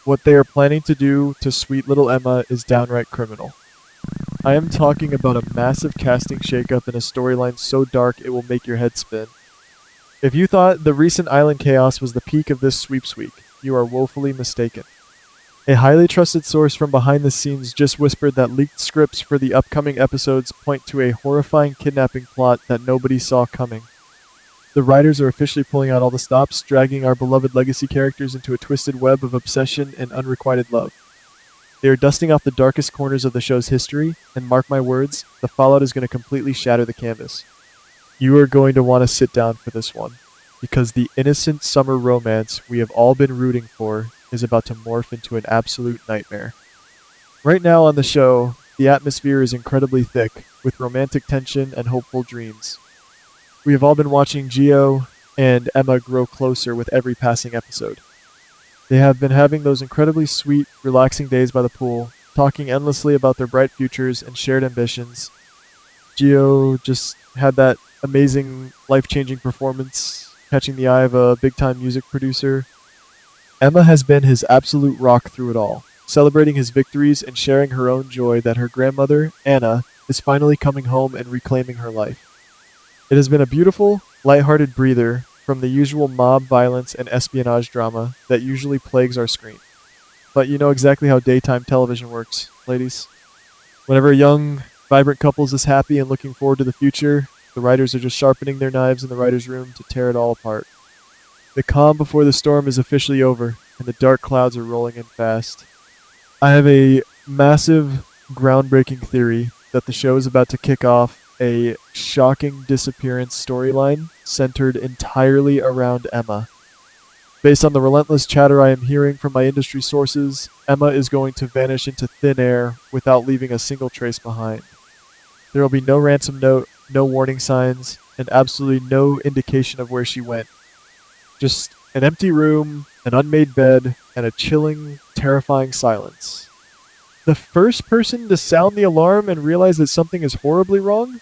What they are planning to do to sweet little Emma is downright criminal. I am talking about a massive casting shakeup and a storyline so dark it will make your head spin. If you thought the recent island chaos was the peak of this sweeps week, you are woefully mistaken. A highly trusted source from behind the scenes just whispered that leaked scripts for the upcoming episodes point to a horrifying kidnapping plot that nobody saw coming. The writers are officially pulling out all the stops, dragging our beloved legacy characters into a twisted web of obsession and unrequited love. They are dusting off the darkest corners of the show's history, and mark my words, the fallout is going to completely shatter the canvas. You are going to want to sit down for this one, because the innocent summer romance we have all been rooting for is about to morph into an absolute nightmare. Right now on the show, the atmosphere is incredibly thick, with romantic tension and hopeful dreams. We have all been watching Gio and Emma grow closer with every passing episode. They have been having those incredibly sweet, relaxing days by the pool, talking endlessly about their bright futures and shared ambitions. Gio just had that amazing, life-changing performance, catching the eye of a big-time music producer. Emma has been his absolute rock through it all, celebrating his victories and sharing her own joy that her grandmother, Anna, is finally coming home and reclaiming her life. It has been a beautiful, lighthearted breather from the usual mob violence and espionage drama that usually plagues our screen. But you know exactly how daytime television works, ladies. Whenever a young, vibrant couple is happy and looking forward to the future, the writers are just sharpening their knives in the writer's room to tear it all apart. The calm before the storm is officially over, and the dark clouds are rolling in fast. I have a massive, groundbreaking theory that the show is about to kick off a shocking disappearance storyline centered entirely around Emma. Based on the relentless chatter I am hearing from my industry sources, Emma is going to vanish into thin air without leaving a single trace behind. There will be no ransom note, no warning signs, and absolutely no indication of where she went. Just an empty room, an unmade bed, and a chilling, terrifying silence. The first person to sound the alarm and realize that something is horribly wrong?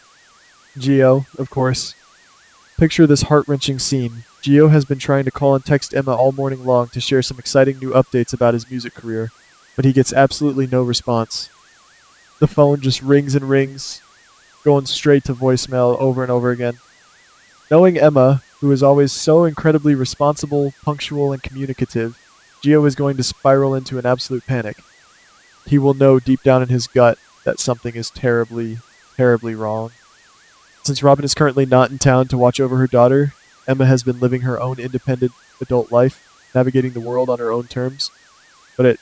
Gio, of course. Picture this heart-wrenching scene. Gio has been trying to call and text Emma all morning long to share some exciting new updates about his music career, but he gets absolutely no response. The phone just rings and rings, going straight to voicemail over and over again. Knowing Emma, who is always so incredibly responsible, punctual, and communicative, Gio is going to spiral into an absolute panic. He will know deep down in his gut that something is terribly, terribly wrong. Since Robin is currently not in town to watch over her daughter, Emma has been living her own independent adult life, navigating the world on her own terms. But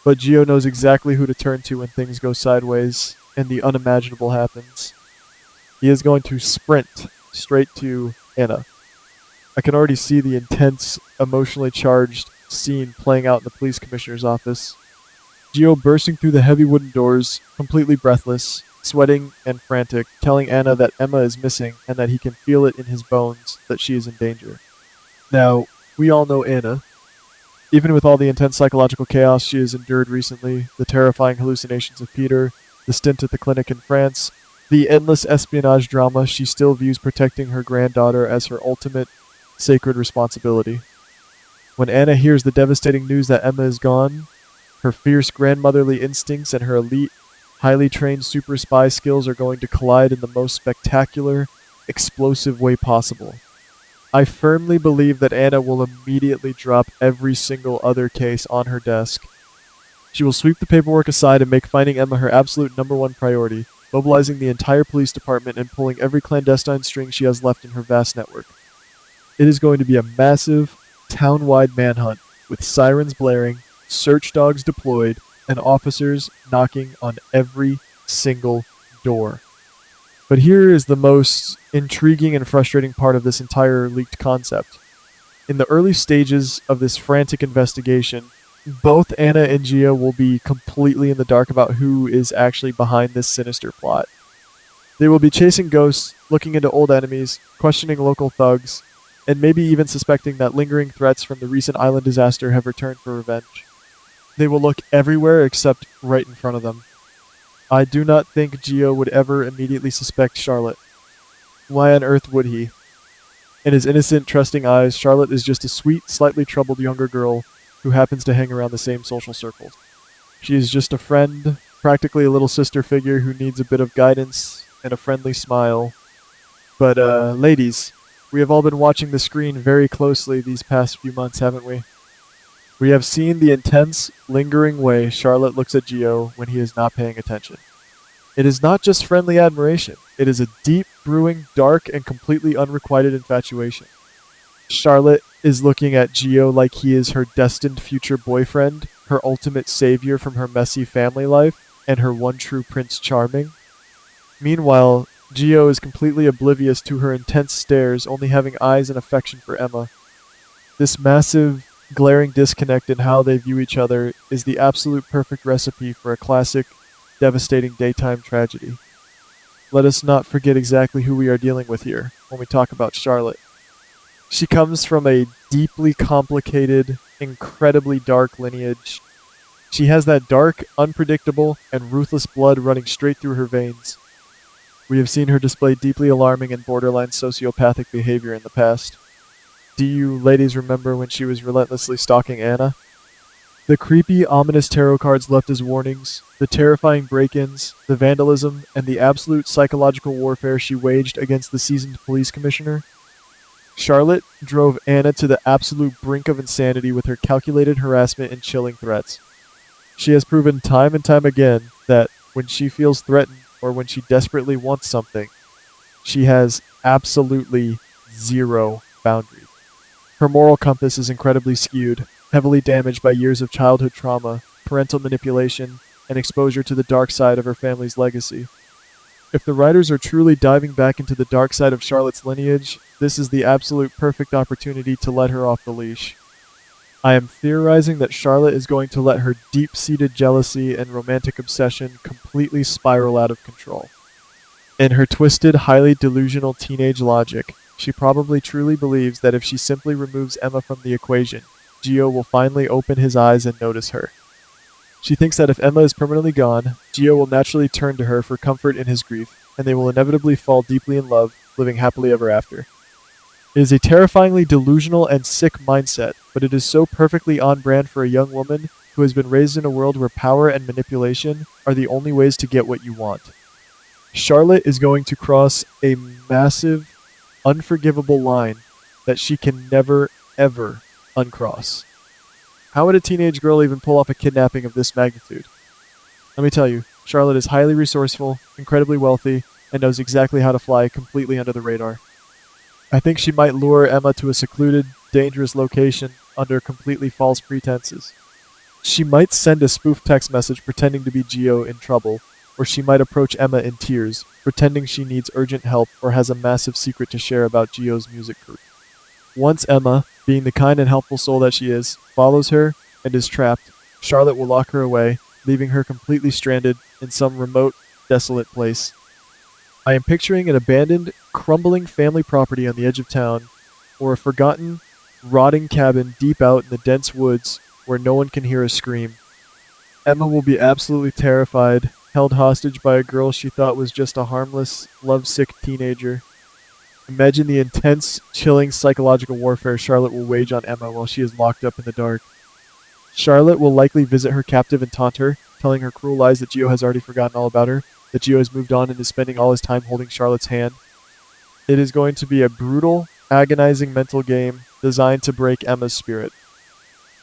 Gio knows exactly who to turn to when things go sideways and the unimaginable happens. He is going to sprint straight to Anna. I can already see the intense, emotionally charged scene playing out in the police commissioner's office. Gio bursting through the heavy wooden doors, completely breathless, sweating and frantic, telling Anna that Emma is missing and that he can feel it in his bones that she is in danger. Now, we all know Anna. Even with all the intense psychological chaos she has endured recently, the terrifying hallucinations of Peter, the stint at the clinic in France, the endless espionage drama, she still views protecting her granddaughter as her ultimate, sacred responsibility. When Anna hears the devastating news that Emma is gone, her fierce grandmotherly instincts and her elite, highly trained super spy skills are going to collide in the most spectacular, explosive way possible. I firmly believe that Anna will immediately drop every single other case on her desk. She will sweep the paperwork aside and make finding Emma her absolute number one priority, mobilizing the entire police department and pulling every clandestine string she has left in her vast network. It is going to be a massive, town-wide manhunt, with sirens blaring, search dogs deployed, and officers knocking on every single door. But here is the most intriguing and frustrating part of this entire leaked concept. In the early stages of this frantic investigation, both Anna and Gia will be completely in the dark about who is actually behind this sinister plot. They will be chasing ghosts, looking into old enemies, questioning local thugs, and maybe even suspecting that lingering threats from the recent island disaster have returned for revenge. They will look everywhere except right in front of them. I do not think Gio would ever immediately suspect Charlotte. Why on earth would he? In his innocent, trusting eyes, Charlotte is just a sweet, slightly troubled younger girl who happens to hang around the same social circles. She is just a friend, practically a little sister figure who needs a bit of guidance and a friendly smile. But, ladies, we have all been watching the screen very closely these past few months, haven't we? We have seen the intense, lingering way Charlotte looks at Gio when he is not paying attention. It is not just friendly admiration, it is a deep, brewing, dark, and completely unrequited infatuation. Charlotte is looking at Gio like he is her destined future boyfriend, her ultimate savior from her messy family life, and her one true Prince Charming. Meanwhile, Gio is completely oblivious to her intense stares, only having eyes and affection for Emma. This massive, glaring disconnect in how they view each other is the absolute perfect recipe for a classic, devastating daytime tragedy. Let us not forget exactly who we are dealing with here when we talk about Charlotte. She comes from a deeply complicated, incredibly dark lineage. She has that dark, unpredictable, and ruthless blood running straight through her veins. We have seen her display deeply alarming and borderline sociopathic behavior in the past. Do you ladies remember when she was relentlessly stalking Anna? The creepy, ominous tarot cards left as warnings, the terrifying break-ins, the vandalism, and the absolute psychological warfare she waged against the seasoned police commissioner? Charlotte drove Anna to the absolute brink of insanity with her calculated harassment and chilling threats. She has proven time and time again that when she feels threatened or when she desperately wants something, she has absolutely zero boundaries. Her moral compass is incredibly skewed, heavily damaged by years of childhood trauma, parental manipulation, and exposure to the dark side of her family's legacy. If the writers are truly diving back into the dark side of Charlotte's lineage, this is the absolute perfect opportunity to let her off the leash. I am theorizing that Charlotte is going to let her deep-seated jealousy and romantic obsession completely spiral out of control. In her twisted, highly delusional teenage logic, she probably truly believes that if she simply removes Emma from the equation, Gio will finally open his eyes and notice her. She thinks that if Emma is permanently gone, Gio will naturally turn to her for comfort in his grief, and they will inevitably fall deeply in love, living happily ever after. It is a terrifyingly delusional and sick mindset, but it is so perfectly on brand for a young woman who has been raised in a world where power and manipulation are the only ways to get what you want. Charlotte is going to cross a massive, unforgivable line that she can never, ever uncross. How would a teenage girl even pull off a kidnapping of this magnitude? Let me tell you, Charlotte is highly resourceful, incredibly wealthy, and knows exactly how to fly completely under the radar. I think she might lure Emma to a secluded, dangerous location under completely false pretenses. She might send a spoof text message pretending to be Gio in trouble, or she might approach Emma in tears, pretending she needs urgent help or has a massive secret to share about Gio's music career. Once Emma, being the kind and helpful soul that she is, follows her and is trapped, Charlotte will lock her away, leaving her completely stranded in some remote, desolate place. I am picturing an abandoned, crumbling family property on the edge of town, or a forgotten, rotting cabin deep out in the dense woods where no one can hear a scream. Emma will be absolutely terrified, held hostage by a girl she thought was just a harmless, lovesick teenager. Imagine the intense, chilling psychological warfare Charlotte will wage on Emma while she is locked up in the dark. Charlotte will likely visit her captive and taunt her, telling her cruel lies that Gio has already forgotten all about her, that Gio has moved on and is spending all his time holding Charlotte's hand. It is going to be a brutal, agonizing mental game designed to break Emma's spirit.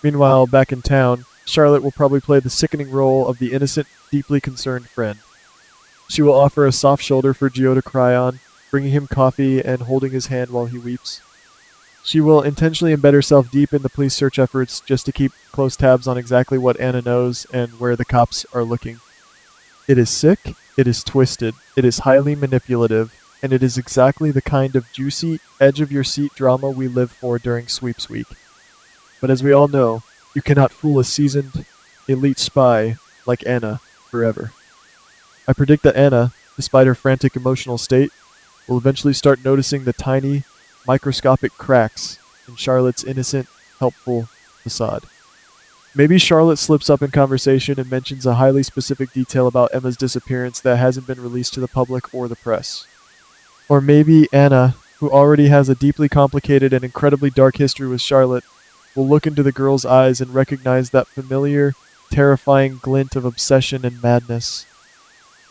Meanwhile, back in town, Charlotte will probably play the sickening role of the innocent, deeply concerned friend. She will offer a soft shoulder for Gio to cry on, bringing him coffee and holding his hand while he weeps. She will intentionally embed herself deep in the police search efforts just to keep close tabs on exactly what Anna knows and where the cops are looking. It is sick, it is twisted, it is highly manipulative, and it is exactly the kind of juicy, edge-of-your-seat drama we live for during Sweeps Week. But as we all know, you cannot fool a seasoned, elite spy like Anna forever. I predict that Anna, despite her frantic emotional state, will eventually start noticing the tiny, microscopic cracks in Charlotte's innocent, helpful facade. Maybe Charlotte slips up in conversation and mentions a highly specific detail about Emma's disappearance that hasn't been released to the public or the press. Or maybe Anna, who already has a deeply complicated and incredibly dark history with Charlotte, will look into the girl's eyes and recognize that familiar, terrifying glint of obsession and madness.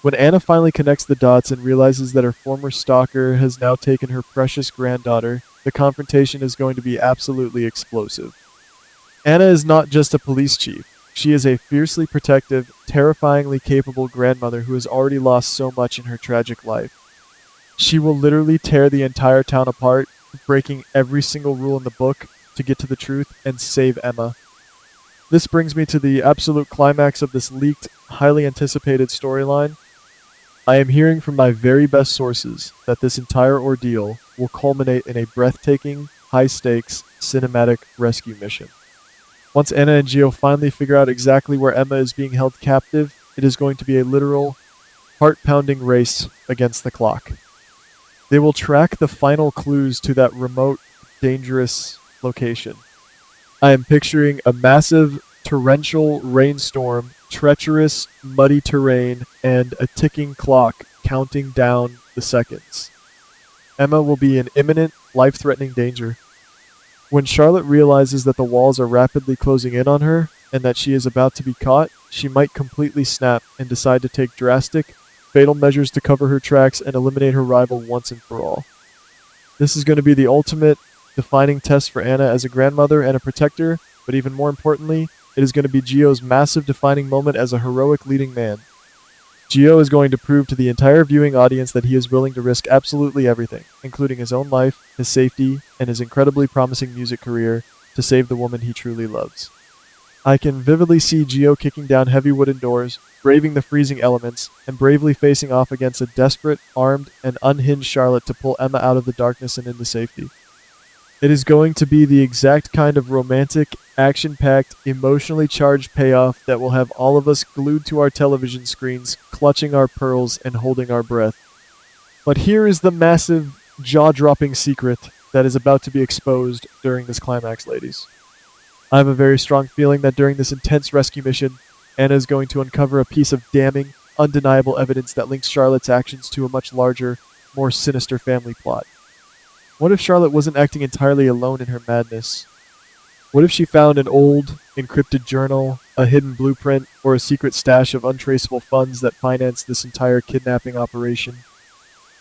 When Anna finally connects the dots and realizes that her former stalker has now taken her precious granddaughter, the confrontation is going to be absolutely explosive. Anna is not just a police chief. She is a fiercely protective, terrifyingly capable grandmother who has already lost so much in her tragic life. She will literally tear the entire town apart, breaking every single rule in the book to get to the truth and save Emma. This brings me to the absolute climax of this leaked, highly anticipated storyline. I am hearing from my very best sources that this entire ordeal will culminate in a breathtaking, high-stakes, cinematic rescue mission. Once Anna and Gio finally figure out exactly where Emma is being held captive, it is going to be a literal, heart-pounding race against the clock. They will track the final clues to that remote, dangerous location. I am picturing a massive, torrential rainstorm, treacherous, muddy terrain, and a ticking clock counting down the seconds. Emma will be in imminent, life-threatening danger. When Charlotte realizes that the walls are rapidly closing in on her and that she is about to be caught, she might completely snap and decide to take drastic, fatal measures to cover her tracks and eliminate her rival once and for all. This is going to be the ultimate defining test for Anna as a grandmother and a protector, but even more importantly, it is going to be Gio's massive defining moment as a heroic leading man. Gio is going to prove to the entire viewing audience that he is willing to risk absolutely everything, including his own life, his safety, and his incredibly promising music career, to save the woman he truly loves. I can vividly see Gio kicking down heavy wooden doors, braving the freezing elements, and bravely facing off against a desperate, armed, and unhinged Charlotte to pull Emma out of the darkness and into safety. It is going to be the exact kind of romantic, action-packed, emotionally charged payoff that will have all of us glued to our television screens, clutching our pearls and holding our breath. But here is the massive, jaw-dropping secret that is about to be exposed during this climax, ladies. I have a very strong feeling that during this intense rescue mission, Anna is going to uncover a piece of damning, undeniable evidence that links Charlotte's actions to a much larger, more sinister family plot. What if Charlotte wasn't acting entirely alone in her madness? What if she found an old, encrypted journal, a hidden blueprint, or a secret stash of untraceable funds that financed this entire kidnapping operation?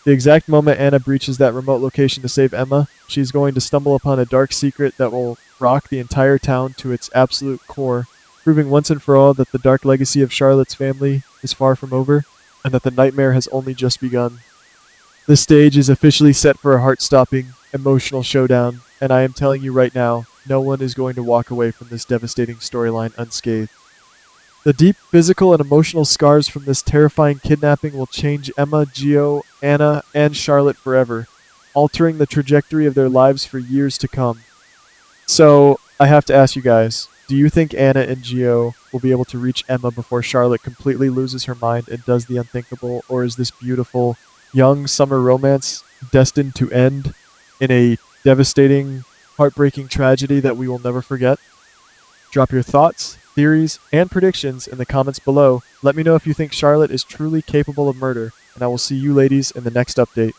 The exact moment Anna breaches that remote location to save Emma, she's going to stumble upon a dark secret that will rock the entire town to its absolute core, proving once and for all that the dark legacy of Charlotte's family is far from over, and that the nightmare has only just begun. The stage is officially set for a heart-stopping, emotional showdown, and I am telling you right now, no one is going to walk away from this devastating storyline unscathed. The deep physical and emotional scars from this terrifying kidnapping will change Emma, Gio, Anna, and Charlotte forever, altering the trajectory of their lives for years to come. So, I have to ask you guys, do you think Anna and Gio will be able to reach Emma before Charlotte completely loses her mind and does the unthinkable, or is this beautiful, young summer romance destined to end in a devastating, heartbreaking tragedy that we will never forget? Drop your thoughts, theories, and predictions in the comments below. Let me know if you think Charlotte is truly capable of murder, and I will see you ladies in the next update.